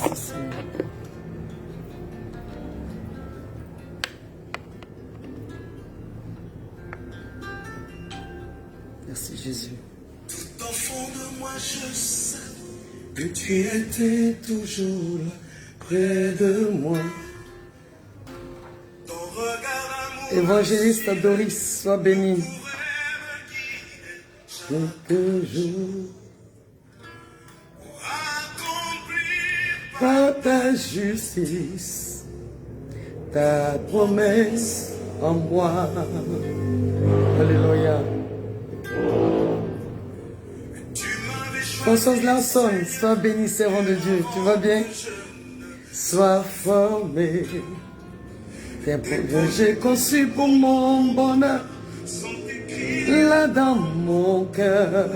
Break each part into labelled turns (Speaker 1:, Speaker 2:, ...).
Speaker 1: Merci Seigneur. Merci Jésus.
Speaker 2: Tout au fond de moi, je sais
Speaker 1: Que tu étais toujours là, près de moi.
Speaker 2: ton regard amoureux
Speaker 1: Évangéliste Doris, sois béni. Chaque jour,
Speaker 2: accompli
Speaker 1: par ta justice, ta promesse en moi. Alléluia. Constance Larson, sois béni, servant de Dieu. Tu vas bien? Sois formé. Tes projets j'ai conçus pour mon bonheur, là dans mon cœur.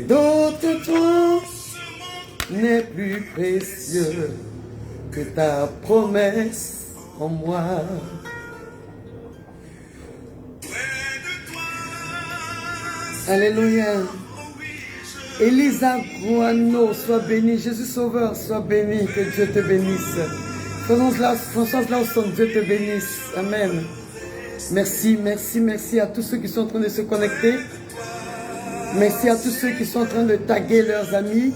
Speaker 1: D'autres toi n'est plus précieux que ta promesse en moi. Alléluia. Elisa Guano, sois bénie. Jésus Sauveur, sois béni. Que Dieu te bénisse. Françoise Lawson, Dieu te bénisse. Amen. Merci, merci, merci à tous ceux qui sont en train de se connecter. Merci à tous ceux qui sont en train de taguer leurs amis.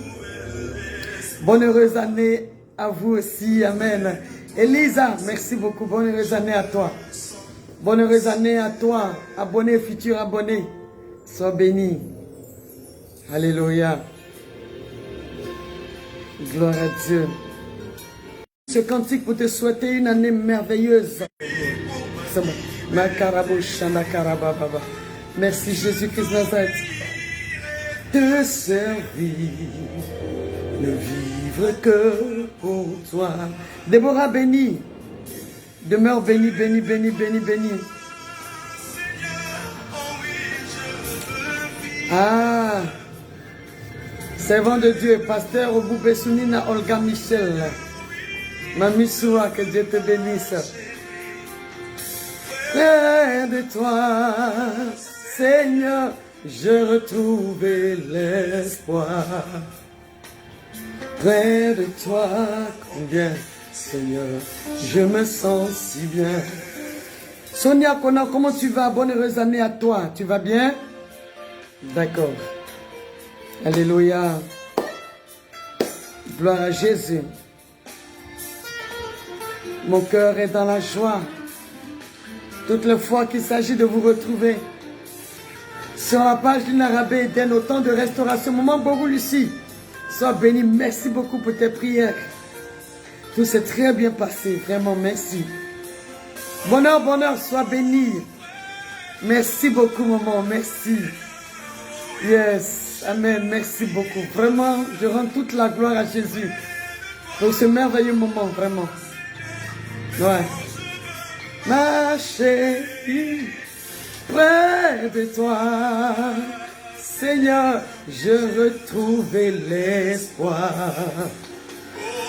Speaker 1: Bonne heureuse année à vous aussi. Amen. Elisa, merci beaucoup. Bonne heureuse année à toi. Bonne heureuse année à toi. Abonné, futur abonné. Sois béni. Alléluia. Gloire à Dieu. Ce cantique pour te souhaiter une année merveilleuse. C'est bon. Merci Jésus-Christ Nazareth. Te servir, ne vivre que pour toi. Déborah bénie. Demeure bénie, bénie, bénie, bénie, bénie. Ah, servant de Dieu, pasteur Oboubé Sounina Olga Michel. Mamie Soua, que Dieu te bénisse. Près de toi, Seigneur, je retrouvais l'espoir. Près de toi, combien, Seigneur, je me sens si bien. Sonia Kona, comment tu vas? Bonne heureuse année à toi. Tu vas bien? D'accord. Alléluia. Gloire à Jésus. Mon cœur est dans la joie. Toutes les fois qu'il s'agit de vous retrouver. Sur la page du Narabé Eden, au temps de restauration. Maman Bogo Lucie, sois bénie. Merci beaucoup pour tes prières. Tout s'est très bien passé. Vraiment, merci. Bonheur, bonheur, sois béni. Merci beaucoup, maman. Merci. Yes, amen, merci beaucoup. Vraiment, je rends toute la gloire à Jésus pour ce merveilleux moment, vraiment. Ouais. Ma chérie, près de toi, Seigneur, je retrouvais l'espoir.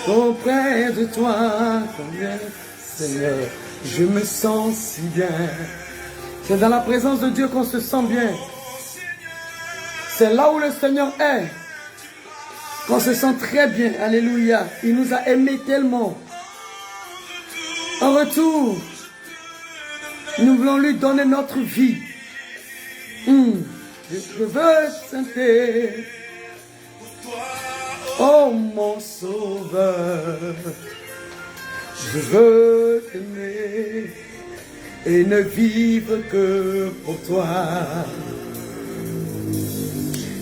Speaker 1: Auprès de toi, combien, Seigneur, je me sens si bien. C'est dans la présence de Dieu qu'on se sent bien. C'est là où le Seigneur est, qu'on se sent très bien. Alléluia. Il nous a aimés tellement. En retour, nous voulons lui donner notre vie. Je veux chanter. Oh mon Sauveur, je veux t'aimer et ne vivre que pour toi.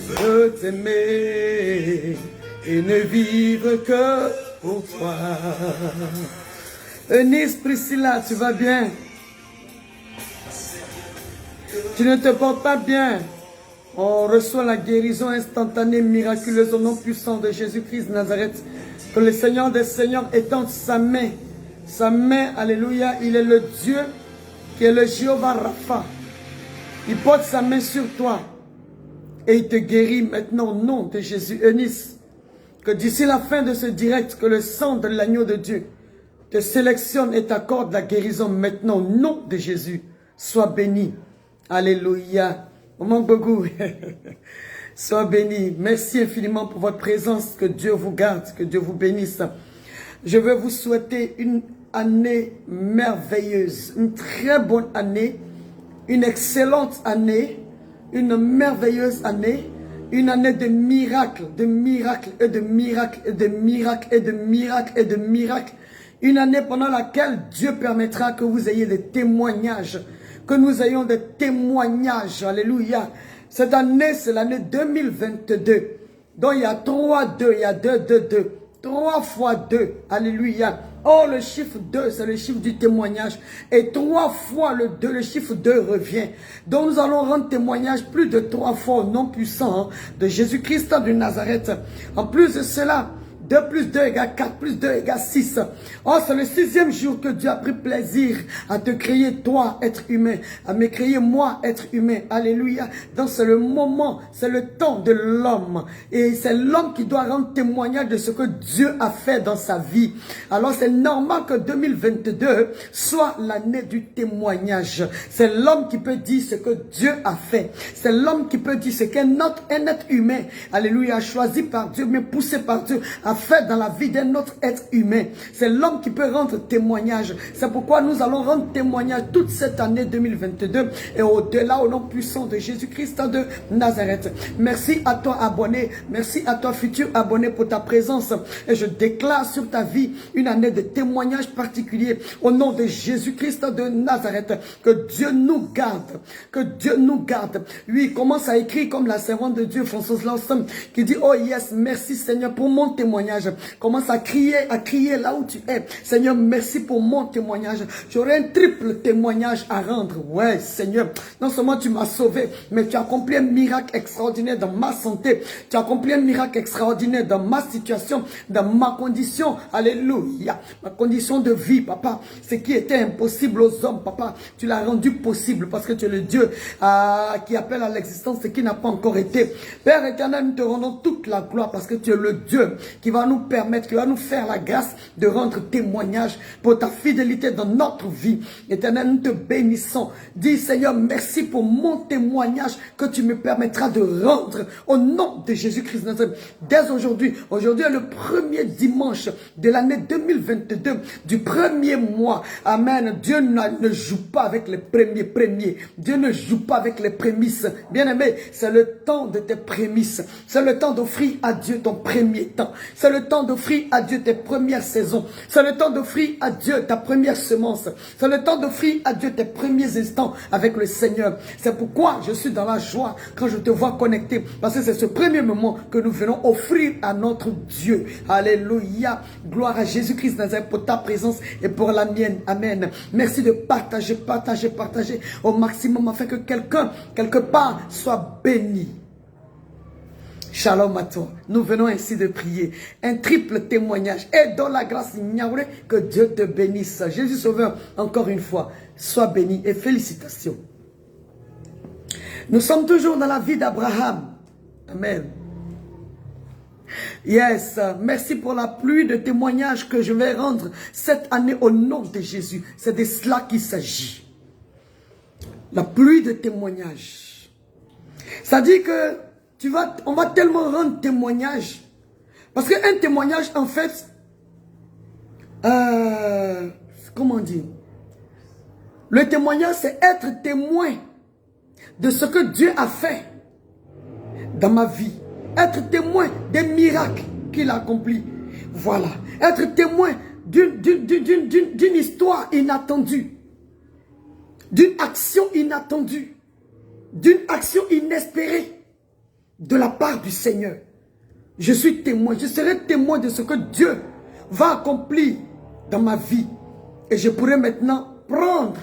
Speaker 1: Je veux t'aimer et ne vivre que pour toi. Eunice, Priscilla, tu vas bien? Tu ne te portes pas bien? On reçoit la guérison instantanée, miraculeuse au nom puissant de Jésus-Christ de Nazareth. Que le Seigneur des Seigneurs étende sa main. Sa main, alléluia, il est le Dieu qui est le Jéhovah Rapha. Il porte sa main sur toi. Et il te guérit maintenant au nom de Jésus. Eunice, que d'ici la fin de ce direct, que le sang de l'agneau de Dieu te sélectionne et t'accorde la guérison maintenant au nom de Jésus. Sois béni. Alléluia. On manque beaucoup. Sois béni. Merci infiniment pour votre présence. Que Dieu vous garde, que Dieu vous bénisse. Je veux vous souhaiter une année merveilleuse, une très bonne année, une excellente année, une merveilleuse année, une année de miracles, de miracles et de miracles et de miracles et de miracles et de miracles. Une année pendant laquelle Dieu permettra que vous ayez des témoignages, que nous ayons des témoignages. Alléluia. Cette année, c'est l'année 2022. Donc il y a 3-2, il y a 2-2-2. 3 fois 2. Alléluia. Oh, le chiffre 2, c'est le chiffre du témoignage. Et 3 fois le 2, le chiffre 2 revient. Donc nous allons rendre témoignage plus de 3 fois au nom puissant de Jésus-Christ de Nazareth. En plus de cela, 2 plus 2 égale 4, plus 2 égale 6. Oh, c'est le 6e jour que Dieu a pris plaisir à te créer, toi, être humain, à me créer, moi, être humain. Alléluia. Donc, c'est le moment, c'est le temps de l'homme. Et c'est l'homme qui doit rendre témoignage de ce que Dieu a fait dans sa vie. Alors, c'est normal que 2022 soit l'année du témoignage. C'est l'homme qui peut dire ce que Dieu a fait. C'est l'homme qui peut dire ce qu'un être humain, alléluia, choisi par Dieu, mais poussé par Dieu, a fait dans la vie d'un autre être humain. C'est l'homme qui peut rendre témoignage. C'est pourquoi nous allons rendre témoignage toute cette année 2022 et au-delà au nom puissant de Jésus-Christ de Nazareth. Merci à toi abonné, merci à toi futur abonné pour ta présence et je déclare sur ta vie une année de témoignage particulier au nom de Jésus-Christ de Nazareth. Que Dieu nous garde, que Dieu nous garde. Oui, commence à écrire comme la servante de Dieu Françoise Lawson qui dit: oh yes, merci Seigneur pour mon témoignage. Commence à crier là où tu es. Seigneur, merci pour mon témoignage. J'aurai un triple témoignage à rendre. Ouais, Seigneur, non seulement tu m'as sauvé, mais tu as accompli un miracle extraordinaire dans ma santé. Tu as accompli un miracle extraordinaire dans ma situation, dans ma condition. Alléluia. Ma condition de vie, papa. Ce qui était impossible aux hommes, papa, tu l'as rendu possible parce que tu es le Dieu qui appelle à l'existence ce qui n'a pas encore été. Père éternel, nous te rendons toute la gloire parce que tu es le Dieu qui va nous permettre, qui va nous faire la grâce de rendre témoignage pour ta fidélité dans notre vie. Éternel, nous te bénissons. Dis Seigneur, merci pour mon témoignage que tu me permettras de rendre au nom de Jésus-Christ. Dès aujourd'hui, aujourd'hui est le premier dimanche de l'année 2022, du premier mois. Amen. Dieu ne joue pas avec les premiers. Dieu ne joue pas avec les prémices. Bien-aimé, c'est le temps de tes prémices. C'est le temps d'offrir à Dieu ton premier temps. C'est le temps d'offrir à Dieu tes premières saisons. C'est le temps d'offrir à Dieu ta première semence. C'est le temps d'offrir à Dieu tes premiers instants avec le Seigneur. C'est pourquoi je suis dans la joie quand je te vois connecté. Parce que c'est ce premier moment que nous venons offrir à notre Dieu. Alléluia. Gloire à Jésus-Christ Nazareth pour ta présence et pour la mienne. Amen. Merci de partager au maximum afin que quelqu'un, quelque part, soit béni. Shalom à toi. Nous venons ainsi de prier. Un triple témoignage. Et dans la grâce, que Dieu te bénisse. Jésus Sauveur, encore une fois, sois béni et félicitations. Nous sommes toujours dans la vie d'Abraham. Amen. Yes, merci pour la pluie de témoignages que je vais rendre cette année au nom de Jésus. C'est de cela qu'il s'agit. La pluie de témoignages. Ça dit que on va tellement rendre témoignage. Parce qu'un témoignage, en fait, comment dire? Le témoignage, c'est être témoin de ce que Dieu a fait dans ma vie. Être témoin des miracles qu'il a accomplis. Voilà. Être témoin d'une histoire inattendue. D'une action inattendue. D'une action inespérée. De la part du Seigneur. Je suis témoin. Je serai témoin de ce que Dieu va accomplir dans ma vie. Et je pourrai maintenant prendre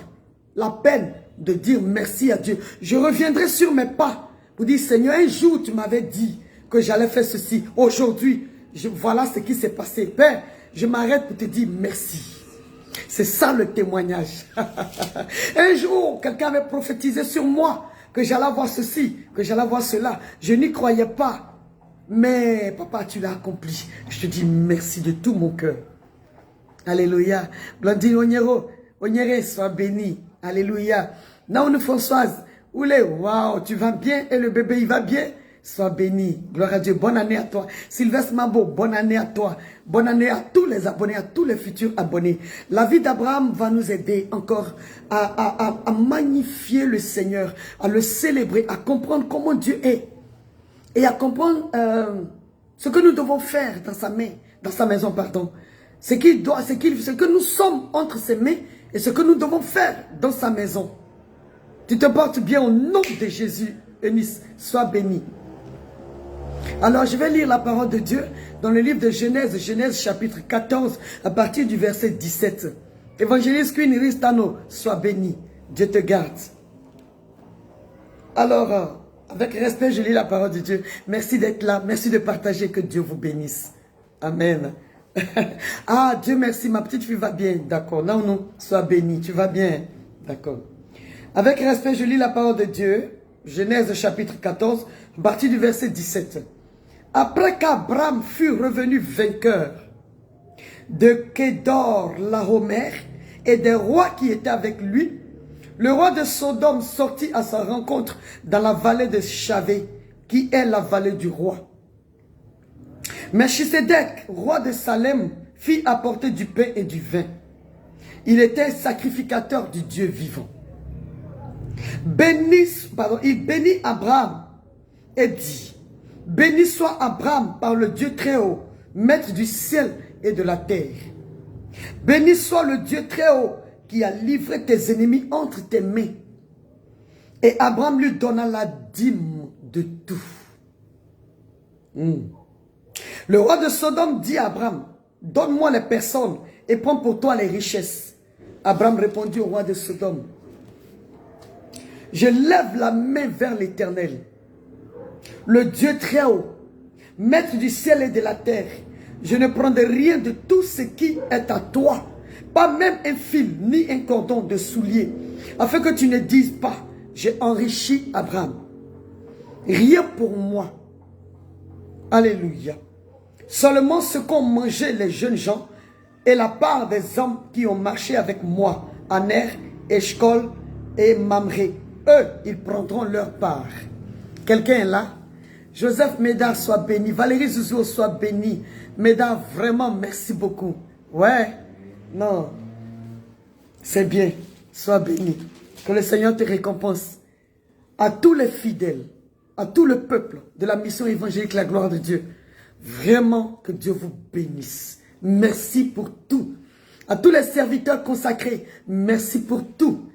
Speaker 1: la peine de dire merci à Dieu. Je reviendrai sur mes pas pour dire: Seigneur, un jour tu m'avais dit que j'allais faire ceci. Aujourd'hui, voilà ce qui s'est passé. Père, je m'arrête pour te dire merci. C'est ça le témoignage. Un jour, quelqu'un avait prophétisé sur moi que j'allais avoir ceci, que j'allais avoir cela. Je n'y croyais pas. Mais papa, tu l'as accompli. Je te dis merci de tout mon cœur. Alléluia. Blandine Onyere, sois béni. Alléluia. Naoune Françoise, oulé, waouh, tu vas bien et le bébé il va bien. sois béni. Gloire à Dieu. Bonne année à toi. Sylvestre Mabo, bonne année à toi. Bonne année à tous les abonnés, à tous les futurs abonnés. La vie d'Abraham va nous aider encore à magnifier le Seigneur, à le célébrer, à comprendre comment Dieu est. Et à comprendre ce que nous devons faire dans sa maison, pardon. Ce que nous sommes entre ses mains et ce que nous devons faire dans sa maison. Tu te portes bien au nom de Jésus, Eunice. Sois béni. Alors, je vais lire la parole de Dieu dans le livre de Genèse, Genèse chapitre 14, à partir du verset 17. Évangéliste Queen Ristano, sois béni. Dieu te garde. Alors, avec respect, je lis la parole de Dieu. Merci d'être là. Merci de partager. Que Dieu vous bénisse. Amen. Ah, Dieu merci, ma petite fille va bien. D'accord. Non, non, sois béni. Tu vas bien. D'accord. Avec respect, je lis la parole de Dieu. Genèse chapitre 14, à partir du verset 17. Après qu'Abraham fut revenu vainqueur de Kédor Lahomer et des rois qui étaient avec lui, le roi de Sodome sortit à sa rencontre dans la vallée de Chavé, qui est la vallée du roi. Melchisedec, roi de Salem, fit apporter du pain et du vin. Il était sacrificateur du Dieu vivant. Il bénit Abraham et dit, béni soit Abraham par le Dieu très haut, maître du ciel et de la terre. Béni soit le Dieu très haut qui a livré tes ennemis entre tes mains. Et Abraham lui donna la dîme de tout. Le roi de Sodome dit à Abraham, donne-moi les personnes et prends pour toi les richesses. Abraham répondit au roi de Sodome, je lève la main vers l'Éternel, le Dieu très haut, maître du ciel et de la terre. Je ne prendrai rien de tout ce qui est à toi, pas même un fil ni un cordon de soulier, afin que tu ne dises pas, j'ai enrichi Abraham. Rien pour moi. Alléluia. Seulement ce qu'ont mangé les jeunes gens et la part des hommes qui ont marché avec moi, Aner, Eshkol et Mamré. Eux, ils prendront leur part. Quelqu'un est là? Joseph Médard, sois béni. Valérie Zouzou, sois béni. Médard, vraiment, merci beaucoup. Ouais, non, c'est bien. Sois béni. Que le Seigneur te récompense. À tous les fidèles, à tout le peuple de la mission évangélique, la gloire de Dieu. Vraiment, que Dieu vous bénisse. Merci pour tout. À tous les serviteurs consacrés, merci pour tout.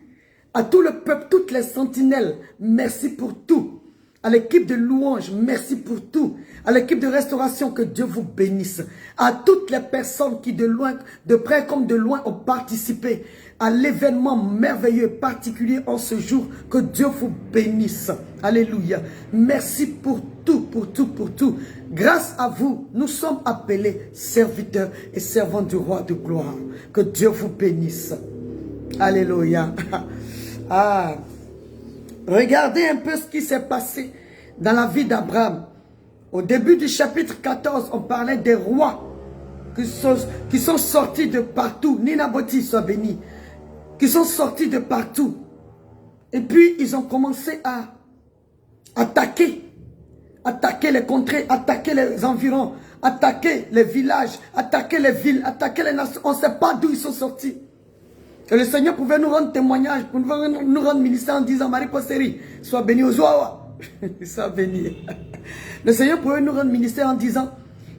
Speaker 1: À tout le peuple, toutes les sentinelles, merci pour tout. À l'équipe de louange, merci pour tout. À l'équipe de restauration, que Dieu vous bénisse. À toutes les personnes qui de loin, de près comme de loin ont participé à l'événement merveilleux, particulier en ce jour, que Dieu vous bénisse. Alléluia. Merci pour tout, pour tout, pour tout. Grâce à vous, nous sommes appelés serviteurs et servants du roi de gloire. Que Dieu vous bénisse. Alléluia. Ah, regardez un peu ce qui s'est passé dans la vie d'Abraham. Au début du chapitre 14, on parlait des rois qui sont sortis de partout. Nina Boti, soit béni. Qui sont sortis de partout. Et puis, ils ont commencé à attaquer les contrées, attaquer les environs, attaquer les villages, attaquer les villes, attaquer les nations. On ne sait pas d'où ils sont sortis. Et le Seigneur pouvait nous rendre témoignage, nous rendre ministère en disant, Marie Posteri, sois béni aux oies. Sois béni. Le Seigneur pouvait nous rendre ministère en disant,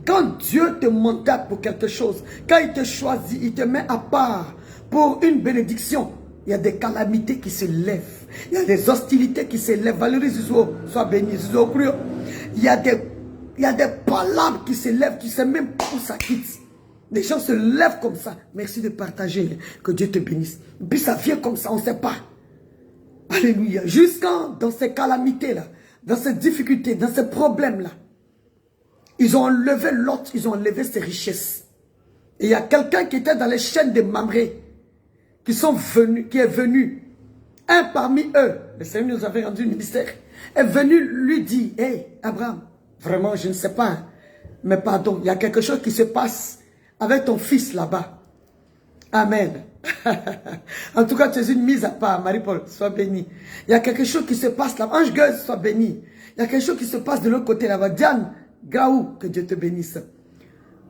Speaker 1: quand Dieu te mandate pour quelque chose, quand il te choisit, il te met à part pour une bénédiction, il y a des calamités qui se lèvent. Il y a des hostilités qui se lèvent. Valérie Zizou, sois béni. Zizou, il y a des palabres qui se lèvent, tu ne sais même pas où ça quitte. Les gens se lèvent comme ça. Merci de partager. Que Dieu te bénisse. Et puis ça vient comme ça, on ne sait pas. Alléluia. Jusqu'à dans ces calamités-là, dans ces difficultés, dans ces problèmes-là, ils ont enlevé l'autre, ils ont enlevé ses richesses. Et il y a quelqu'un qui était dans les chaînes de Mamré, qui est venu. Un parmi eux, le Seigneur nous avait rendu un ministère, est venu lui dire, hey Abraham, vraiment je ne sais pas, hein, mais pardon, il y a quelque chose qui se passe avec ton fils là-bas. Amen. En tout cas, tu es une mise à part, Marie-Paul, sois bénie. Il y a quelque chose qui se passe là. Ange Gueuse, sois bénie. Il y a quelque chose qui se passe de l'autre côté là-bas. Diane, Graou, que Dieu te bénisse.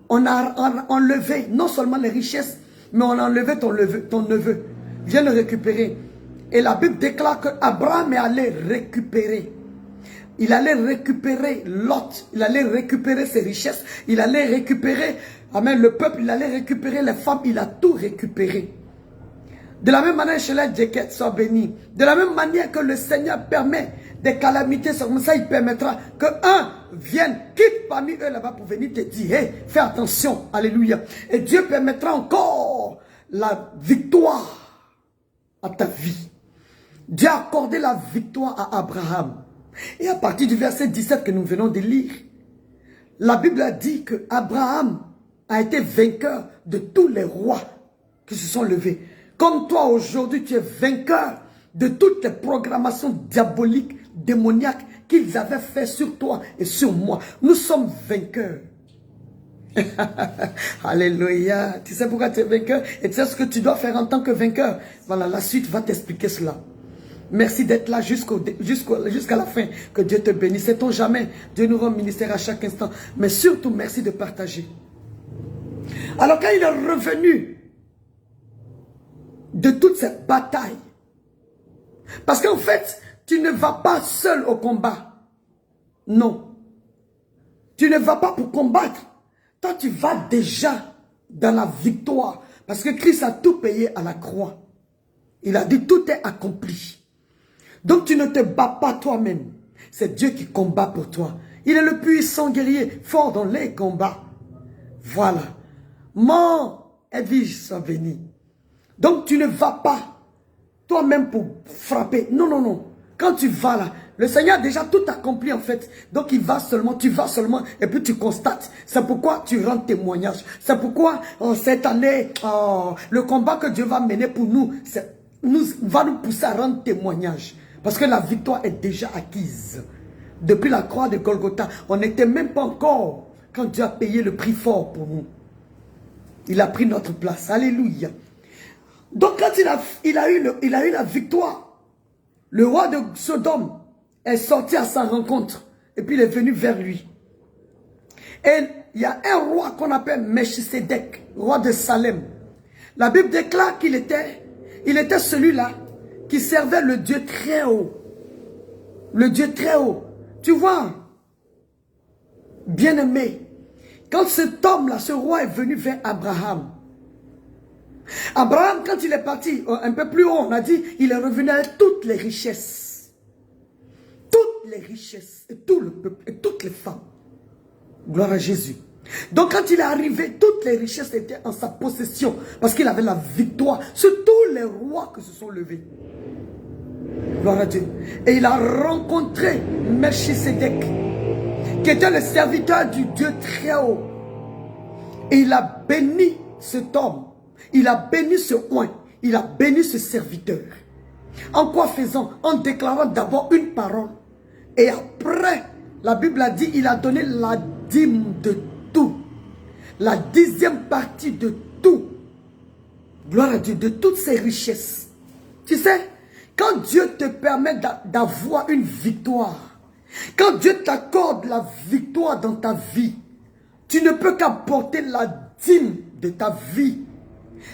Speaker 1: On a enlevé non seulement les richesses, mais on a enlevé ton neveu. Viens le récupérer. Et la Bible déclare qu'Abraham est allé récupérer. Il allait récupérer Lot. Il allait récupérer ses richesses. Il allait récupérer, amen, le peuple. Il allait récupérer les femmes. Il a tout récupéré. De la même manière, chez les Djeket, sois béni. De la même manière que le Seigneur permet des calamités sur ça, il permettra qu'un vienne, quitte parmi eux là-bas pour venir te dire, hey, fais attention, alléluia. Et Dieu permettra encore la victoire à ta vie. Dieu a accordé la victoire à Abraham. Et à partir du verset 17 que nous venons de lire, la Bible a dit que Abraham a été vainqueur de tous les rois qui se sont levés. Comme toi aujourd'hui, tu es vainqueur de toutes les programmations diaboliques, démoniaques qu'ils avaient fait sur toi et sur moi. Nous sommes vainqueurs. Alléluia. Tu sais pourquoi tu es vainqueur et tu sais ce que tu dois faire en tant que vainqueur. Voilà, la suite va t'expliquer cela. Merci d'être là jusqu'à la fin. Que Dieu te bénisse. Sait-on jamais, Dieu nous rend ministère à chaque instant. Mais surtout, merci de partager. Alors quand il est revenu de toute cette bataille, parce qu'en fait, tu ne vas pas seul au combat. Non. Tu ne vas pas pour combattre. Toi, tu vas déjà dans la victoire. Parce que Christ a tout payé à la croix. Il a dit tout est accompli. Donc tu ne te bats pas toi-même. C'est Dieu qui combat pour toi. Il est le puissant guerrier, fort dans les combats. Voilà. Mon Edwige soit béni. Donc tu ne vas pas toi-même pour frapper. Non, non, non. Quand tu vas là, le Seigneur a déjà tout accompli en fait. Donc il va seulement, tu vas seulement et puis tu constates. C'est pourquoi tu rends témoignage. C'est pourquoi cette année, le combat que Dieu va mener pour nous, va nous pousser à rendre témoignage. Parce que la victoire est déjà acquise. Depuis la croix de Golgotha, on n'était même pas encore quand Dieu a payé le prix fort pour nous. Il a pris notre place. Alléluia. Donc quand il a eu la victoire, le roi de Sodome est sorti à sa rencontre. Et puis il est venu vers lui. Et il y a un roi qu'on appelle Melchisedec, roi de Salem. La Bible déclare qu'il était celui-là qui servait le Dieu très haut. Le Dieu très haut. Tu vois, bien-aimé, quand cet homme-là, ce roi est venu vers Abraham, Abraham, quand il est parti un peu plus haut, on a dit, il est revenu avec toutes les richesses. Toutes les richesses, et tout le peuple, et toutes les femmes. Gloire à Jésus. Donc quand il est arrivé, toutes les richesses étaient en sa possession, parce qu'il avait la victoire sur tous les rois qui se sont levés. Gloire à Dieu. Et il a rencontré Melchisedec, qui était le serviteur du Dieu très haut. Et il a béni cet homme. Il a béni ce oint. Il a béni ce serviteur. En quoi faisant? En déclarant d'abord une parole. Et après, la Bible a dit, il a donné la dîme de tout. La 10e partie de tout. Gloire à Dieu, de toutes ses richesses. Tu sais, quand Dieu te permet d'avoir une victoire, quand Dieu t'accorde la victoire dans ta vie, tu ne peux qu'apporter la dîme de ta vie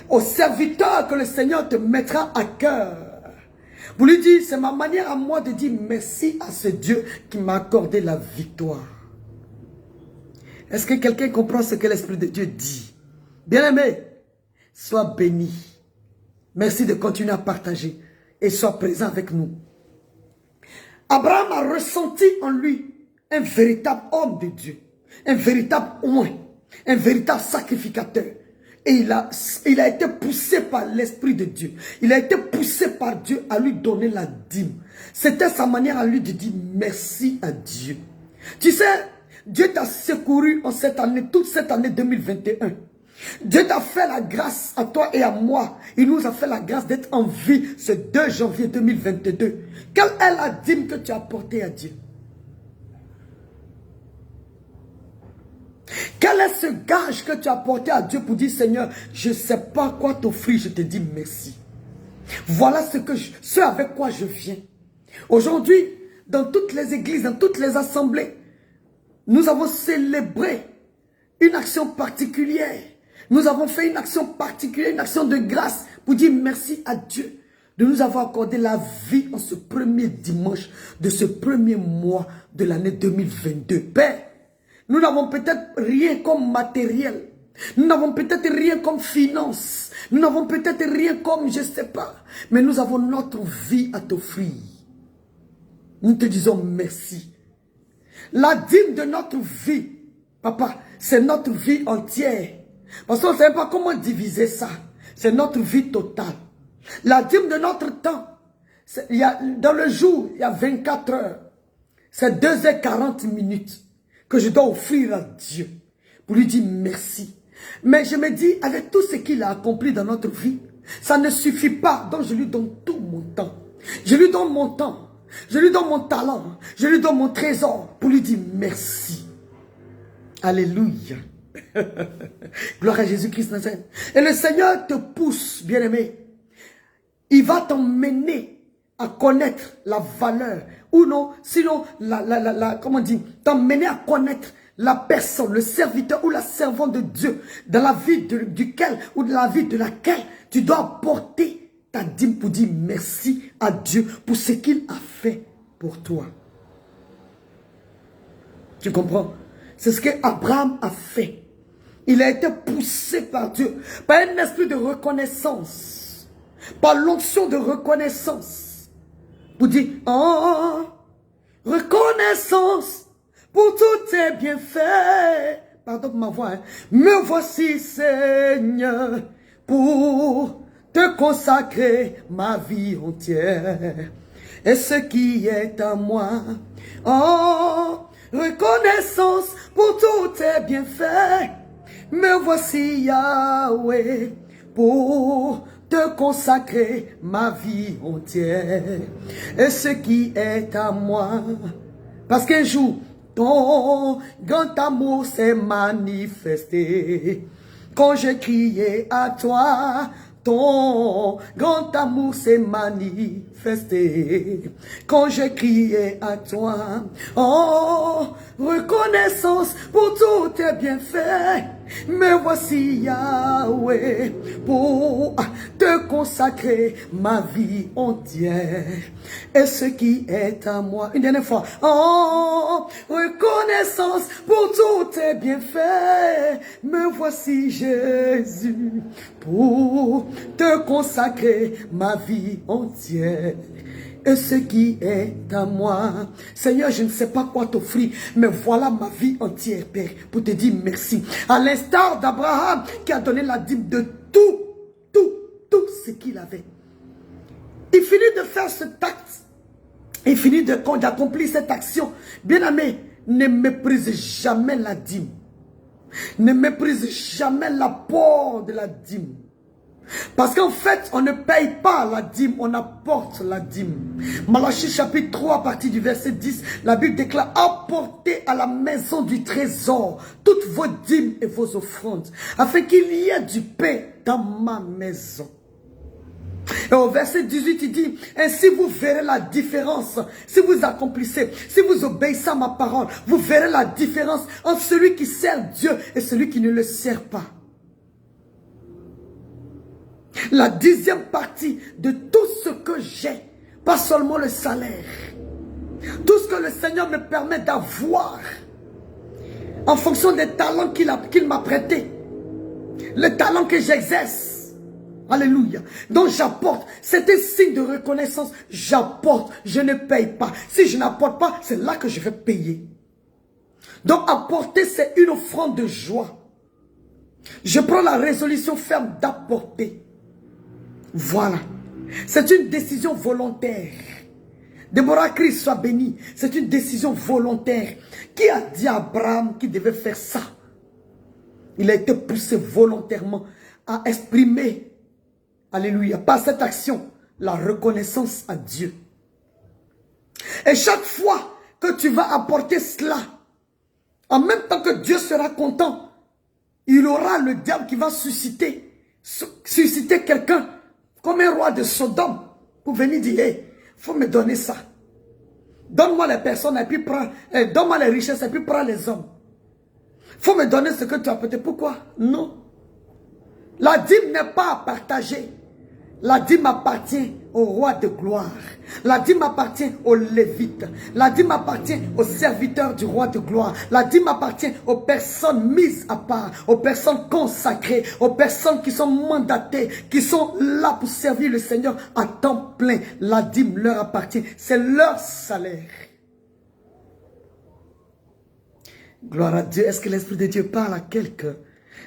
Speaker 1: au serviteur que le Seigneur te mettra à cœur. Vous lui dites, c'est ma manière à moi de dire merci à ce Dieu qui m'a accordé la victoire. Est-ce que quelqu'un comprend ce que l'Esprit de Dieu dit? Bien-aimé, sois béni. Merci de continuer à partager et sois présent avec nous. Abraham a ressenti en lui un véritable homme de Dieu, un véritable oint, un véritable sacrificateur. Et il a été poussé par l'Esprit de Dieu. Il a été poussé par Dieu à lui donner la dîme. C'était sa manière à lui de dire merci à Dieu. Tu sais, Dieu t'a secouru en cette année, toute cette année 2021. Dieu t'a fait la grâce à toi et à moi. Il nous a fait la grâce d'être en vie ce 2 janvier 2022. Quelle est la dîme que tu as apportée à Dieu? Quel est ce gage que tu as apporté à Dieu pour dire, Seigneur, je ne sais pas quoi t'offrir, je te dis merci. Voilà ce avec quoi je viens. Aujourd'hui, dans toutes les églises, dans toutes les assemblées, nous avons célébré une action particulière. Nous avons fait une action particulière, une action de grâce pour dire merci à Dieu de nous avoir accordé la vie en ce premier dimanche de ce premier mois de l'année 2022. Père, nous n'avons peut-être rien comme matériel. Nous n'avons peut-être rien comme finance. Nous n'avons peut-être rien comme je ne sais pas. Mais nous avons notre vie à t'offrir. Nous te disons merci. La dîme de notre vie, papa, c'est notre vie entière. Parce qu'on ne sait pas comment diviser ça. C'est notre vie totale. La dîme de notre temps, dans le jour, il y a 24 heures. C'est 2h40 que je dois offrir à Dieu pour lui dire merci. Mais je me dis, avec tout ce qu'il a accompli dans notre vie, ça ne suffit pas. Donc je lui donne tout mon temps. Je lui donne mon temps. Je lui donne mon talent. Je lui donne mon trésor pour lui dire merci. Alléluia. Gloire à Jésus-Christ Nazareth. Et le Seigneur te pousse, bien-aimé. Il va t'emmener à connaître la valeur. Ou non, sinon, comment dire, t'emmener à connaître la personne, le serviteur ou la servante de Dieu, dans la vie duquel ou de la vie de laquelle tu dois apporter ta dîme pour dire merci à Dieu pour ce qu'il a fait pour toi. Tu comprends? C'est ce qu'Abraham a fait. Il a été poussé par Dieu, par un esprit de reconnaissance, par l'onction de reconnaissance, pour dire, oh, reconnaissance pour tous tes bienfaits. Pardon pour ma voix, hein. Me voici, Seigneur, pour te consacrer ma vie entière. Et ce qui est à moi, oh, reconnaissance pour tous tes bienfaits. Me voici, Yahweh, pour te consacrer ma vie entière. Et ce qui est à moi. Parce qu'un jour, ton grand amour s'est manifesté. Quand j'ai crié à toi, ton grand amour s'est manifesté. Quand j'ai crié à toi, oh, reconnaissance pour tous tes bienfaits. Me voici, Yahweh, pour te consacrer ma vie entière. Et ce qui est à moi, une dernière fois, oh, reconnaissance pour tous tes bienfaits. Me voici, Jésus, pour te consacrer ma vie entière. Et ce qui est à moi. Seigneur, je ne sais pas quoi t'offrir, mais voilà ma vie entière, Père, pour te dire merci. À l'instar d'Abraham, qui a donné la dîme de tout ce qu'il avait. Il finit de faire ce acte. Il finit d'accomplir cette action. Bien-aimé, ne méprise jamais la dîme. Ne méprise jamais l'apport de la dîme. Parce qu'en fait, on ne paye pas la dîme, on apporte la dîme. Malachie chapitre 3, à partir du verset 10, la Bible déclare: apportez à la maison du trésor toutes vos dîmes et vos offrandes, afin qu'il y ait du pain dans ma maison. Et au verset 18, il dit: ainsi vous verrez la différence. Si vous accomplissez, si vous obéissez à ma parole, vous verrez la différence entre celui qui sert Dieu et celui qui ne le sert pas. La 10e partie de tout ce que j'ai, pas seulement le salaire, tout ce que le Seigneur me permet d'avoir, en fonction des talents qu'il m'a prêtés, le talent que j'exerce, alléluia, donc j'apporte, c'est un signe de reconnaissance, j'apporte, je ne paye pas. Si je n'apporte pas, c'est là que je vais payer. Donc apporter, c'est une offrande de joie. Je prends la résolution ferme d'apporter. Voilà, c'est une décision volontaire. Déborah Christ soit bénie, c'est une décision volontaire. Qui a dit à Abraham qu'il devait faire ça? Il a été poussé volontairement à exprimer, alléluia, par cette action, la reconnaissance à Dieu. Et chaque fois que tu vas apporter cela, en même temps que Dieu sera content, il aura le diable qui va susciter quelqu'un comme un roi de Sodome pour venir dire: hey, il faut me donner ça. Donne-moi les personnes et puis prends, donne-moi les richesses et puis prends les hommes. Il faut me donner ce que tu as apporté. Pourquoi? Non. La dîme n'est pas à partager. La dîme appartient au roi de gloire. La dîme appartient aux Lévites. La dîme appartient aux serviteurs du roi de gloire. La dîme appartient aux personnes mises à part, aux personnes consacrées, aux personnes qui sont mandatées, qui sont là pour servir le Seigneur à temps plein. La dîme leur appartient. C'est leur salaire. Gloire à Dieu. Est-ce que l'Esprit de Dieu parle à quelqu'un?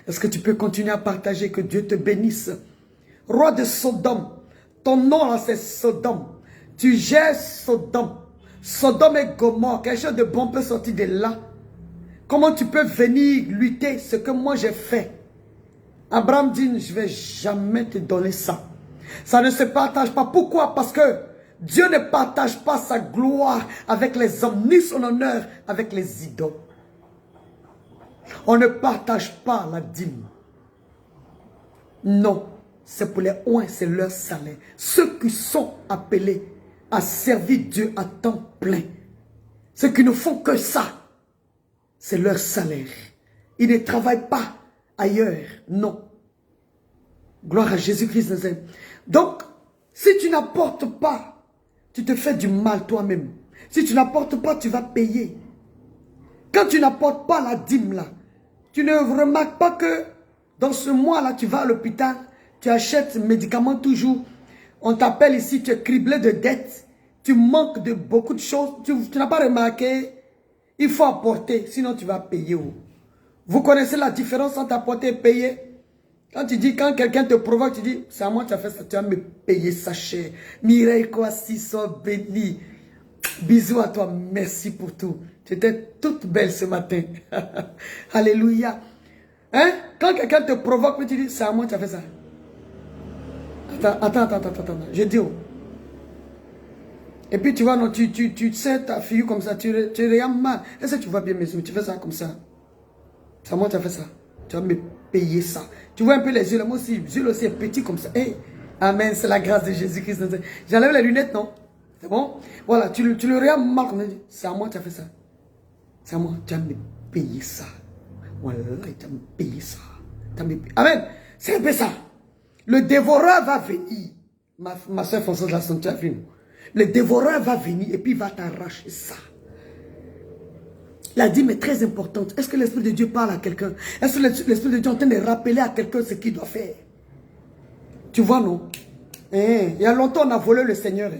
Speaker 1: Est-ce que tu peux continuer à partager? Que Dieu te bénisse. Roi de Sodome, ton nom là c'est Sodome. Tu gères Sodome. Sodome et Gomorrhe, quelque chose de bon peut sortir de là. Comment tu peux venir lutter ce que moi j'ai fait? Abraham dit, je ne vais jamais te donner ça. Ça ne se partage pas. Pourquoi? Parce que Dieu ne partage pas sa gloire avec les hommes, ni son honneur avec les idoles. On ne partage pas la dîme. Non. C'est pour les oins, c'est leur salaire. Ceux qui sont appelés à servir Dieu à temps plein, ceux qui ne font que ça, c'est leur salaire. Ils ne travaillent pas ailleurs, non. Gloire à Jésus-Christ. Donc, si tu n'apportes pas, tu te fais du mal toi-même. Si tu n'apportes pas, tu vas payer. Quand tu n'apportes pas la dîme là, tu ne remarques pas que dans ce mois-là, tu vas à l'hôpital, tu achètes médicaments toujours. On t'appelle ici, tu es criblé de dettes. Tu manques de beaucoup de choses. Tu n'as pas remarqué. Il faut apporter, sinon tu vas payer. Vous connaissez la différence entre apporter et payer? Quand tu dis, quand quelqu'un te provoque, tu dis, c'est à moi que tu as fait ça, tu vas me payer ça cher. Mireille Kwasi, sois béni. Bisous à toi, merci pour tout. Tu étais toute belle ce matin. Alléluia. Hein? Quand quelqu'un te provoque, tu dis, c'est à moi que tu as fait ça. Attends. Je dis. Et puis tu vois, non, tu sais ta fille comme ça, tu regardes mal. Est-ce que tu vois bien mes yeux? Tu fais ça comme ça. C'est moi tu as fait ça. Tu vas me payer ça. Tu vois un peu les yeux là, moi aussi, les yeux aussi est petit comme ça. Hey, amen, c'est la grâce de Jésus-Christ. J'enlève les lunettes, non? C'est bon? Voilà, tu le regardes mal comme ça. C'est à moi tu as fait ça. C'est à moi, tu vas me payer ça. Voilà, tu vas me payer ça. Amen. C'est un peu ça. Le dévoreur va venir. Ma soeur Françoise Lasson, tu as vu. Le dévoreur va venir et puis il va t'arracher ça. La dîme est très importante. Est-ce que l'Esprit de Dieu parle à quelqu'un? Est-ce que l'Esprit de Dieu est en train de rappeler à quelqu'un ce qu'il doit faire? Tu vois, non? Il y a longtemps, on a volé le Seigneur.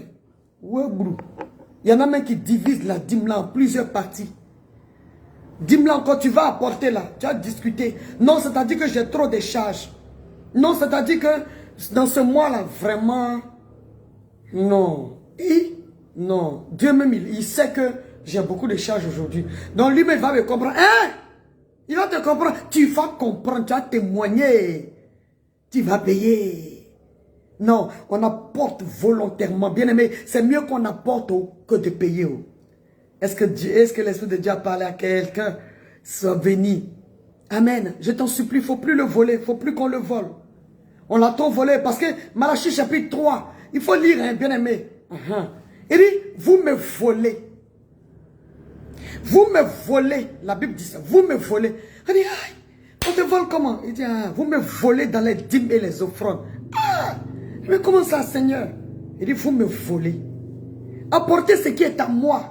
Speaker 1: Ouais, brou. Il y en a même qui divisent la dîme là en plusieurs parties. Dîme là, quand tu vas apporter là, tu vas discuter. Non, c'est-à-dire que j'ai trop de charges. Non, c'est-à-dire que dans ce mois-là, vraiment, non. Non. Dieu même, il sait que j'ai beaucoup de charges aujourd'hui. Donc lui-même, il va me comprendre. Hein? Il va te comprendre. Tu vas comprendre, tu vas témoigner. Tu vas payer. Non, on apporte volontairement. Bien aimé, c'est mieux qu'on apporte que de payer. Est-ce que l'Esprit de Dieu a parlé à quelqu'un? Sois béni. Amen. Je t'en supplie, il ne faut plus le voler. Il ne faut plus qu'on le vole. On l'a trop volé parce que Malachie chapitre 3, il faut lire, hein, bien aimé. Il dit, vous me volez. Vous me volez. La Bible dit ça. Vous me volez. Il dit, on te vole comment? Il dit, vous me volez dans les dîmes et les offrandes. Mais comment ça, Seigneur? Il dit, vous me volez. Apportez ce qui est à moi.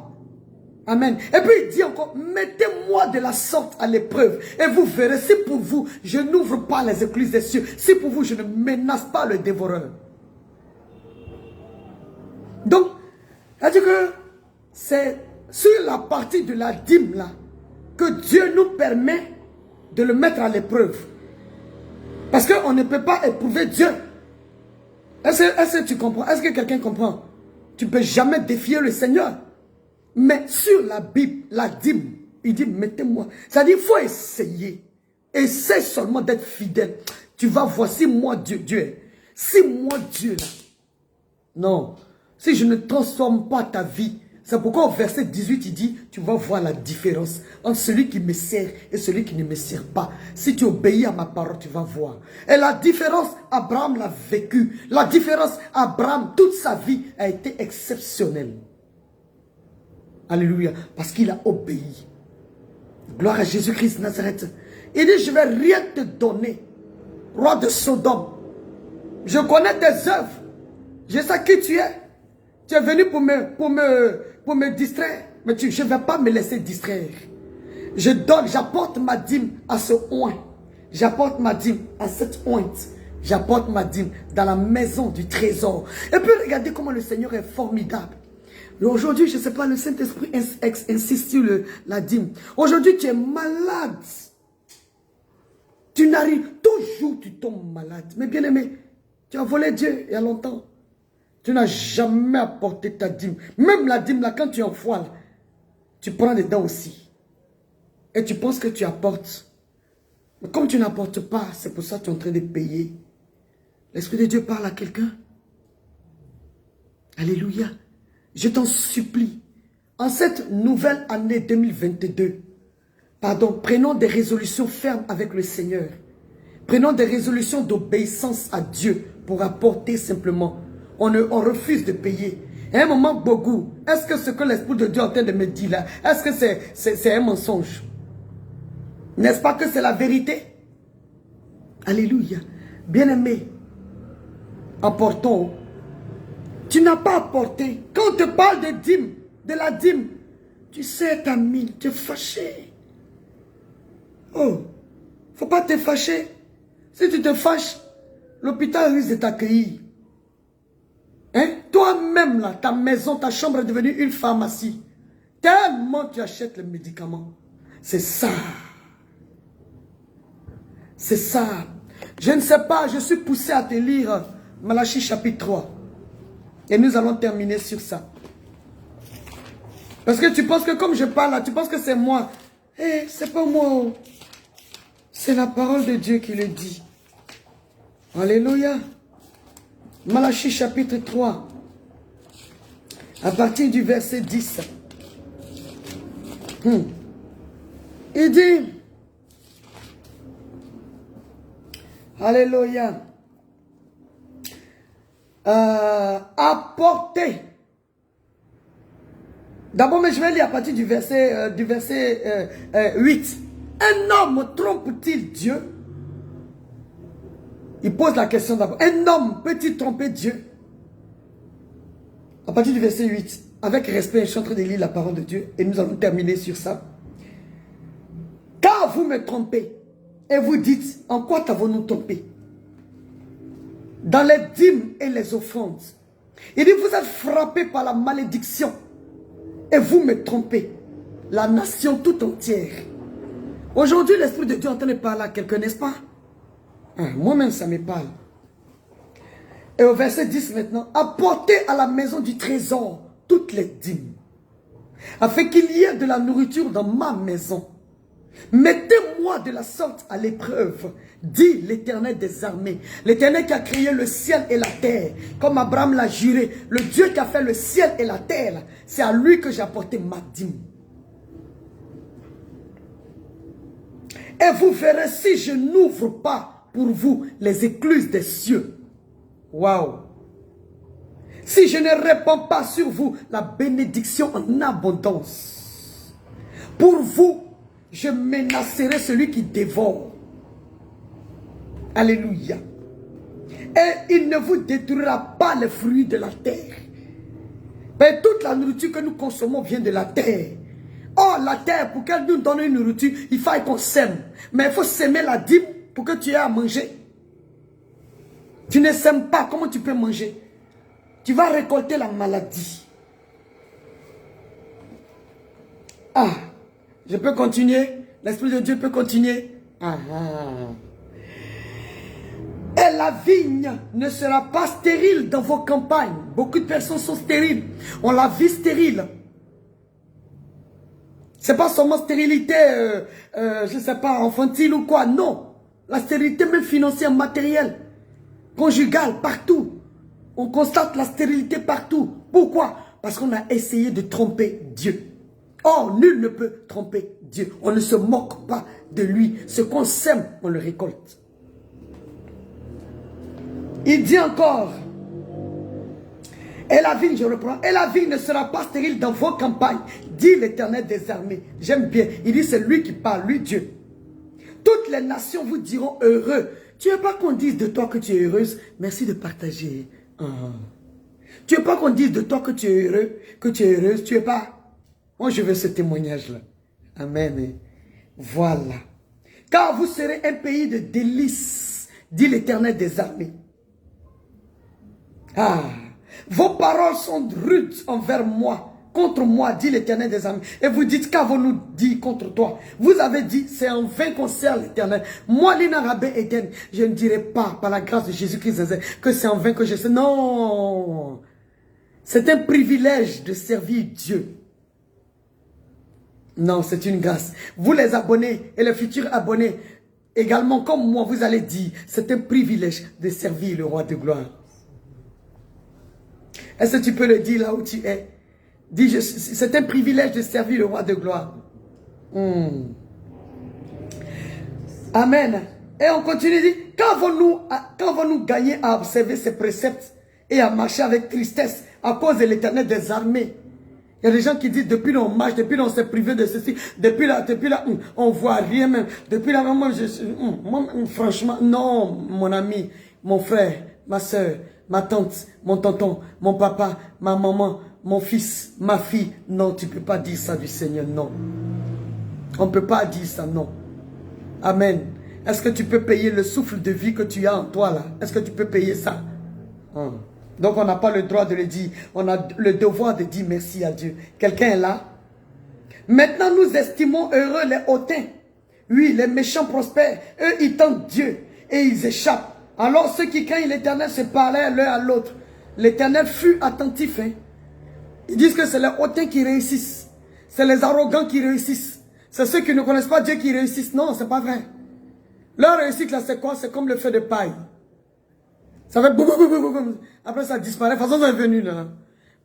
Speaker 1: Amen. Et puis il dit encore, mettez-moi de la sorte à l'épreuve. Et vous verrez, si pour vous, je n'ouvre pas les écluses des cieux. Si pour vous, je ne menace pas le dévoreur. Donc, c'est-à-dire que c'est sur la partie de la dîme là, que Dieu nous permet de le mettre à l'épreuve. Parce qu'on ne peut pas éprouver Dieu. Est-ce que tu comprends? Est-ce que quelqu'un comprend? Tu ne peux jamais défier le Seigneur. Mais sur la Bible, la dîme, il dit, mettez-moi. C'est-à-dire, il faut essayer. Essaie seulement d'être fidèle. Tu vas voir si moi, Dieu est. Si moi, Dieu là. Non. Si je ne transforme pas ta vie. C'est pourquoi au verset 18, il dit, tu vas voir la différence entre celui qui me sert et celui qui ne me sert pas. Si tu obéis à ma parole, tu vas voir. Et la différence, Abraham l'a vécu. La différence, Abraham, toute sa vie a été exceptionnelle. Alléluia. Parce qu'il a obéi. Gloire à Jésus-Christ de Nazareth. Il dit, je ne vais rien te donner, roi de Sodome. Je connais tes œuvres. Je sais qui tu es. Tu es venu pour me distraire. Mais je ne vais pas me laisser distraire. Je donne, j'apporte ma dîme à ce oint. J'apporte ma dîme à cette ointe. J'apporte ma dîme dans la maison du trésor. Et puis regardez comment le Seigneur est formidable. Aujourd'hui, je ne sais pas, le Saint-Esprit insiste sur la dîme. Aujourd'hui, tu es malade. Tu n'arrives, toujours tu tombes malade. Mais bien aimé, tu as volé Dieu il y a longtemps. Tu n'as jamais apporté ta dîme. Même la dîme, là, quand tu en foires, tu prends dedans aussi. Et tu penses que tu apportes. Mais comme tu n'apportes pas, c'est pour ça que tu es en train de payer. L'Esprit de Dieu parle à quelqu'un. Alléluia. Je t'en supplie, en cette nouvelle année 2022, prenons des résolutions fermes avec le Seigneur. Prenons des résolutions d'obéissance à Dieu pour apporter simplement. On refuse de payer. À un moment, Bogou, est-ce que ce que l'Esprit de Dieu est en train de me dire là, est-ce que c'est un mensonge? N'est-ce pas que c'est la vérité? Alléluia. Bien-aimé, apportons. Tu n'as pas apporté. Quand on te parle de dîme, de la dîme, tu sais ta mine, tu es fâché. Oh, faut pas te fâcher. Si tu te fâches, l'hôpital risque de t'accueillir. Hein? Toi-même, là, ta maison, ta chambre est devenue une pharmacie. Tellement tu achètes les médicaments. C'est ça. C'est ça. Je ne sais pas, je suis poussé à te lire Malachie chapitre 3. Et nous allons terminer sur ça. Parce que tu penses que comme je parle là, tu penses que c'est moi. Eh, c'est pas moi. C'est la parole de Dieu qui le dit. Alléluia. Malachie chapitre 3. À partir du verset 10. Il dit. Alléluia. Apporter. D'abord, mais je vais lire à partir du verset 8. Un homme trompe-t-il Dieu? Il pose la question d'abord. Un homme peut-il tromper Dieu? À partir du verset 8. Avec respect, je suis en train de lire la parole de Dieu. Et nous allons terminer sur ça. Quand vous me trompez, et vous dites, en quoi t'avons-nous trompé? Dans les dîmes et les offrandes. Il dit, vous êtes frappés par la malédiction. Et vous me trompez. La nation tout entière. Aujourd'hui, l'Esprit de Dieu est en train de parler à quelqu'un, n'est-ce pas? Moi-même, ça me parle. Et au verset 10 maintenant. Apportez à la maison du trésor toutes les dîmes. Afin qu'il y ait de la nourriture dans ma maison. Mettez-moi de la sorte à l'épreuve, dit l'Éternel des armées. L'Éternel qui a créé le ciel et la terre, comme Abraham l'a juré. Le Dieu qui a fait le ciel et la terre, c'est à lui que j'ai apporté ma dîme. Et vous verrez si je n'ouvre pas pour vous les écluses des cieux. Waouh! Si je ne répands pas sur vous la bénédiction en abondance. Pour vous, je menacerai celui qui dévore. Alléluia. Et il ne vous détruira pas les fruits de la terre. Mais toute la nourriture que nous consommons vient de la terre. Or, la terre, pour qu'elle nous donne une nourriture, il faut qu'on sème. Mais il faut s'aimer la dîme pour que tu aies à manger. Tu ne sèmes pas, comment tu peux manger? Tu vas récolter la maladie. Ah! Je peux continuer? L'Esprit de Dieu peut continuer? Et la vigne ne sera pas stérile dans vos campagnes. Beaucoup de personnes sont stériles. On la vit stérile. C'est pas seulement stérilité, je ne sais pas, infantile ou quoi. Non. La stérilité même financière, matérielle, conjugale, partout. On constate la stérilité partout. Pourquoi? Parce qu'on a essayé de tromper Dieu. Or, nul ne peut tromper Dieu. On ne se moque pas de lui. Ce qu'on sème, on le récolte. Il dit encore, et la vigne, je reprends, et la vigne ne sera pas stérile dans vos campagnes, dit l'Éternel des armées. J'aime bien. Il dit c'est lui qui parle, lui Dieu. Toutes les nations vous diront heureux. Tu veux pas qu'on dise de toi que tu es heureuse? Merci de partager. Tu veux pas qu'on dise de toi que tu es heureux, que tu es heureuse? Tu veux pas? Moi je veux ce témoignage-là. Amen. Voilà. Car vous serez un pays de délices, dit l'Éternel des armées. Vos paroles sont rudes envers moi, contre moi, dit l'Éternel des armées. Et vous dites, qu'avons-nous dit contre toi? Vous avez dit, c'est en vain qu'on sert l'Éternel. Moi, Lina Rabé Eden, je ne dirai pas, par la grâce de Jésus-Christ, que c'est en vain que je sais. Non! C'est un privilège de servir Dieu. Non, c'est une grâce. Vous les abonnés et les futurs abonnés, également comme moi, vous allez dire, c'est un privilège de servir le roi de gloire. Est-ce que tu peux le dire là où tu es? Dis, c'est un privilège de servir le roi de gloire. Amen. Et on continue, dit, quand vont-nous gagner à observer ces préceptes et à marcher avec tristesse à cause de l'Éternel des armées? Il y a des gens qui disent, depuis là on marche, depuis là on s'est privé de ceci, depuis là on voit rien même, depuis là moi, franchement, non mon ami, mon frère, ma soeur, ma tante, mon tonton, mon papa, ma maman, mon fils, ma fille, non, tu ne peux pas dire ça du Seigneur, non. On ne peut pas dire ça, non. Amen. Est-ce que tu peux payer le souffle de vie que tu as en toi là? Est-ce que tu peux payer ça? Donc on n'a pas le droit de le dire. On a le devoir de dire merci à Dieu. Quelqu'un est là? Maintenant nous estimons heureux les hautains. Oui, les méchants prospèrent. Eux ils tentent Dieu et ils échappent. Alors ceux qui craignent l'Éternel se parlaient l'un à l'autre. L'Éternel fut attentif. Ils disent que c'est les hautains qui réussissent. C'est les arrogants qui réussissent. C'est ceux qui ne connaissent pas Dieu qui réussissent. Non, c'est pas vrai. Leur réussite là c'est quoi? C'est comme le feu de paille. Ça fait boum, boum, boum, boum, boum. Après ça disparaît. De toute façon, c'est venu là.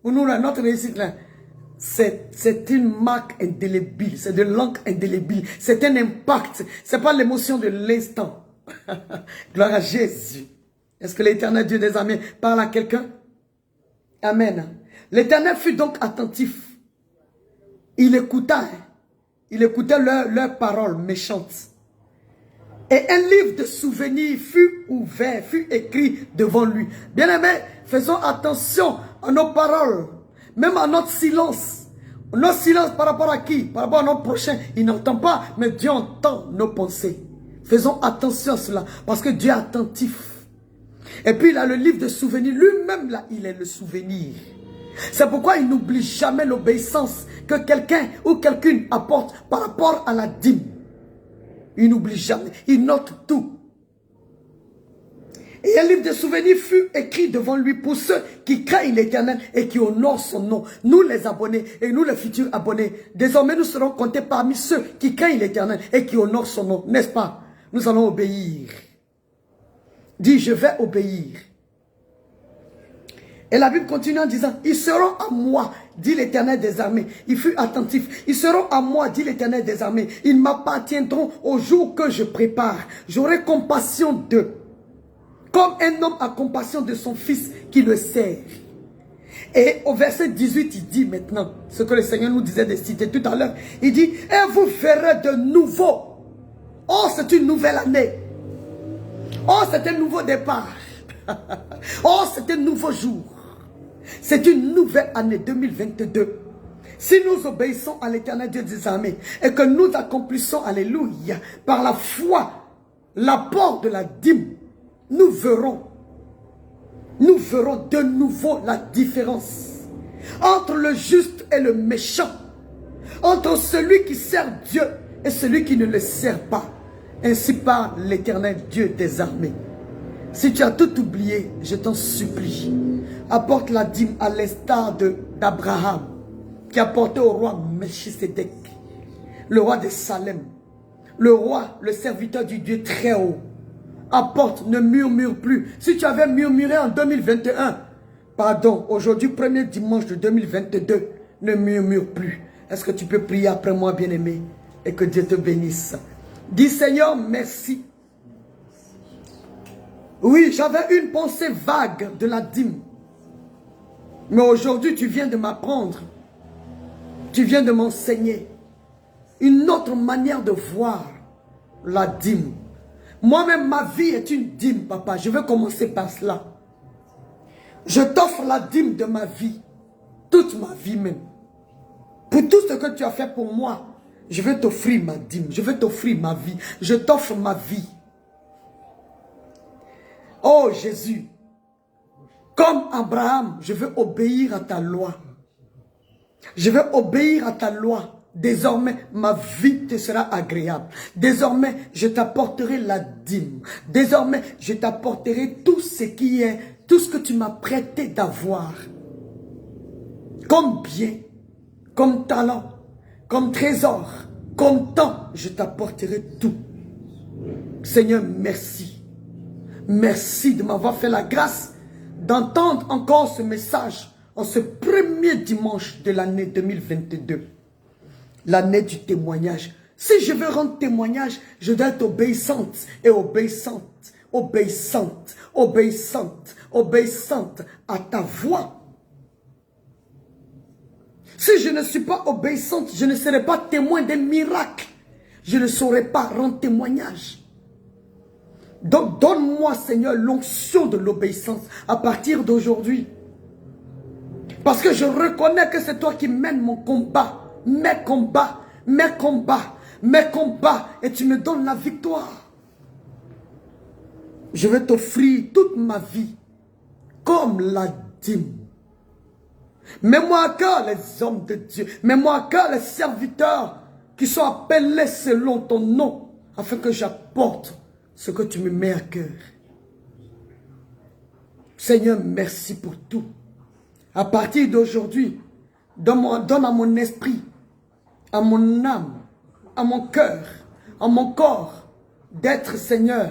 Speaker 1: Pour nous, là, notre réussite là, c'est une marque indélébile. C'est de l'encre indélébile. C'est un impact. C'est pas l'émotion de l'instant. Gloire à Jésus. Est-ce que l'Éternel Dieu des armées parle à quelqu'un? Amen. L'Éternel fut donc attentif. Il écouta. Il écoutait leurs paroles méchantes. Et un livre de souvenirs fut ouvert, fut écrit devant lui. Bien-aimés, faisons attention à nos paroles, même à notre silence. Notre silence par rapport à qui? Par rapport à notre prochain. Il n'entend pas, mais Dieu entend nos pensées. Faisons attention à cela, parce que Dieu est attentif. Et puis il a le livre de souvenirs. Lui-même, là, il est le souvenir. C'est pourquoi il n'oublie jamais l'obéissance que quelqu'un ou quelqu'une apporte par rapport à la dîme. Il n'oublie jamais. Il note tout. Et un livre de souvenirs fut écrit devant lui pour ceux qui craignent l'Éternel et qui honorent son nom. Nous les abonnés et nous les futurs abonnés, désormais nous serons comptés parmi ceux qui craignent l'Éternel et qui honorent son nom. N'est-ce pas? Nous allons obéir. Dis, je vais obéir. Et la Bible continue en disant, ils seront à moi, dit l'Éternel des armées. Il fut attentif. Ils seront à moi, dit l'Éternel des armées. Ils m'appartiendront au jour que je prépare. J'aurai compassion d'eux. Comme un homme a compassion de son fils qui le sert. Et au verset 18, il dit maintenant, ce que le Seigneur nous disait de citer tout à l'heure. Il dit, et vous verrez de nouveau. Oh, c'est une nouvelle année. Oh, c'est un nouveau départ. Oh, c'est un nouveau jour. C'est une nouvelle année 2022. Si nous obéissons à l'Éternel Dieu des armées et que nous accomplissons, alléluia, par la foi, l'apport de la dîme, nous verrons de nouveau la différence entre le juste et le méchant, entre celui qui sert Dieu et celui qui ne le sert pas. Ainsi parle l'Éternel Dieu des armées. Si tu as tout oublié, je t'en supplie, apporte la dîme à l'instar d'Abraham, qui apportait au roi Melchisedec, le roi de Salem, le roi, le serviteur du Dieu très haut. Apporte, ne murmure plus. Si tu avais murmuré en 2021, pardon, aujourd'hui, premier dimanche de 2022, ne murmure plus. Est-ce que tu peux prier après moi, bien-aimé, et que Dieu te bénisse? Dis, Seigneur, merci. Oui, j'avais une pensée vague de la dîme. Mais aujourd'hui, tu viens de m'apprendre tu viens de m'enseigner une autre manière de voir la dîme. Moi-même, ma vie est une dîme, papa. Je vais commencer par cela. Je t'offre la dîme de ma vie. Toute ma vie même. Pour tout ce que tu as fait pour moi, je vais t'offrir ma dîme. Je vais t'offrir ma vie. Je t'offre ma vie. Oh Jésus, comme Abraham, je veux obéir à ta loi. Je vais obéir à ta loi. Désormais, ma vie te sera agréable. Désormais, je t'apporterai la dîme. Désormais, je t'apporterai tout ce qui est, tout ce que tu m'as prêté d'avoir. Comme bien, comme talent, comme trésor, comme temps, je t'apporterai tout. Seigneur, merci. Merci de m'avoir fait la grâce d'entendre encore ce message en ce premier dimanche de l'année 2022. L'année du témoignage. Si je veux rendre témoignage, je dois être obéissante et obéissante, obéissante, obéissante, obéissante à ta voix. Si je ne suis pas obéissante, je ne serai pas témoin des miracles. Je ne saurais pas rendre témoignage. Donc donne-moi, Seigneur, l'onction de l'obéissance à partir d'aujourd'hui. Parce que je reconnais que c'est toi qui mènes mon combat. Mes combats, mes combats, mes combats, et tu me donnes la victoire. Je vais t'offrir toute ma vie comme la dîme. Mets-moi à cœur les hommes de Dieu, mets-moi à cœur les serviteurs qui sont appelés selon ton nom, afin que j'apporte ce que tu me mets à cœur. Seigneur, merci pour tout. À partir d'aujourd'hui, donne à mon esprit, à mon âme, à mon cœur, à mon corps, d'être, Seigneur,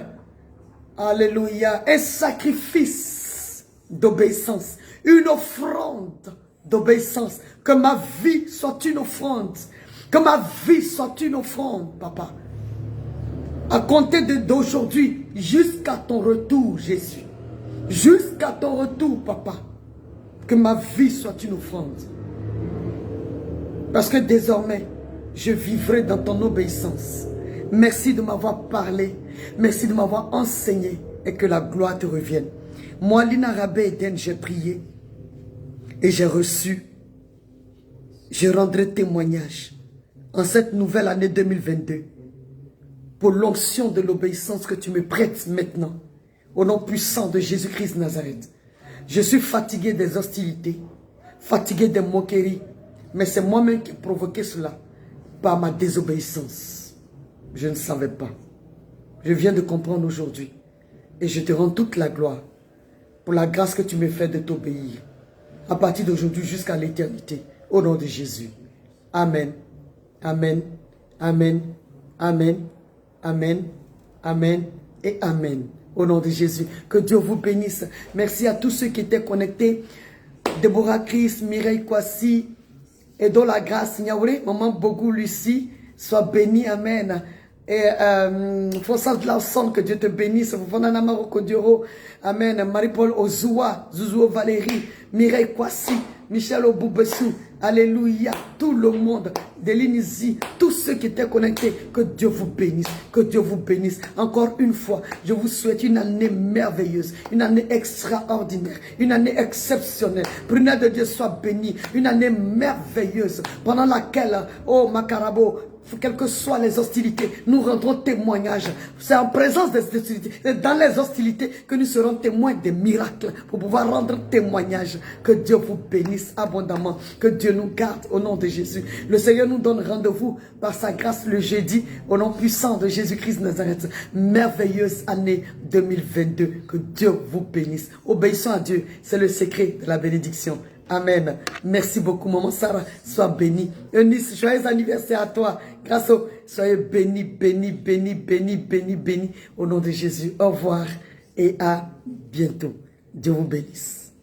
Speaker 1: alléluia, un sacrifice d'obéissance, une offrande d'obéissance, que ma vie soit une offrande, que ma vie soit une offrande, papa, à compter d'aujourd'hui, jusqu'à ton retour, Jésus, jusqu'à ton retour, papa, que ma vie soit une offrande. Parce que désormais, je vivrai dans ton obéissance. Merci de m'avoir parlé. Merci de m'avoir enseigné. Et que la gloire te revienne. Moi, Lina Rabé Eden, j'ai prié. Et j'ai reçu. Je rendrai témoignage. En cette nouvelle année 2022. Pour l'onction de l'obéissance que tu me prêtes maintenant. Au nom puissant de Jésus-Christ de Nazareth. Je suis fatigué des hostilités. Fatigué des moqueries. Mais c'est moi-même qui ai provoqué cela par ma désobéissance. Je ne savais pas. Je viens de comprendre aujourd'hui. Et je te rends toute la gloire pour la grâce que tu me fais de t'obéir. À partir d'aujourd'hui jusqu'à l'éternité. Au nom de Jésus. Amen. Amen. Amen. Amen. Amen. Amen. Et Amen. Au nom de Jésus. Que Dieu vous bénisse. Merci à tous ceux qui étaient connectés. Déborah Chris, Mireille Kwasi, et dans la grâce, Niaouré, Maman Bogou Lucie, sois béni, Amen. Et Françoise Lawson, que Dieu te bénisse. Fofana Maroko Dioro, Amen. Marie-Paul Ozoua, Zouzou Valérie, Mireille Kwasi, Michel Oboubessou, Alléluia, tout le monde, Delinizi, tous ceux qui étaient connectés, que Dieu vous bénisse, que Dieu vous bénisse. Encore une fois, je vous souhaite une année merveilleuse, une année extraordinaire, une année exceptionnelle. Brunel de Dieu soit béni, une année merveilleuse, pendant laquelle, oh Makarabo, quelles que soient les hostilités, nous rendrons témoignage. C'est en présence des hostilités, c'est dans les hostilités que nous serons témoins des miracles pour pouvoir rendre témoignage. Que Dieu vous bénisse abondamment, que Dieu nous garde au nom de Jésus. Le Seigneur nous donne rendez-vous par sa grâce le jeudi au nom puissant de Jésus-Christ de Nazareth. Merveilleuse année 2022, que Dieu vous bénisse. Obéissons à Dieu, c'est le secret de la bénédiction. Amen. Merci beaucoup, maman Sarah. Sois bénie. Eunice, joyeux anniversaire à toi. Grâce au, soyez bénis, bénis, bénis, bénis, bénis, bénis. Au nom de Jésus. Au revoir et à bientôt. Dieu vous bénisse.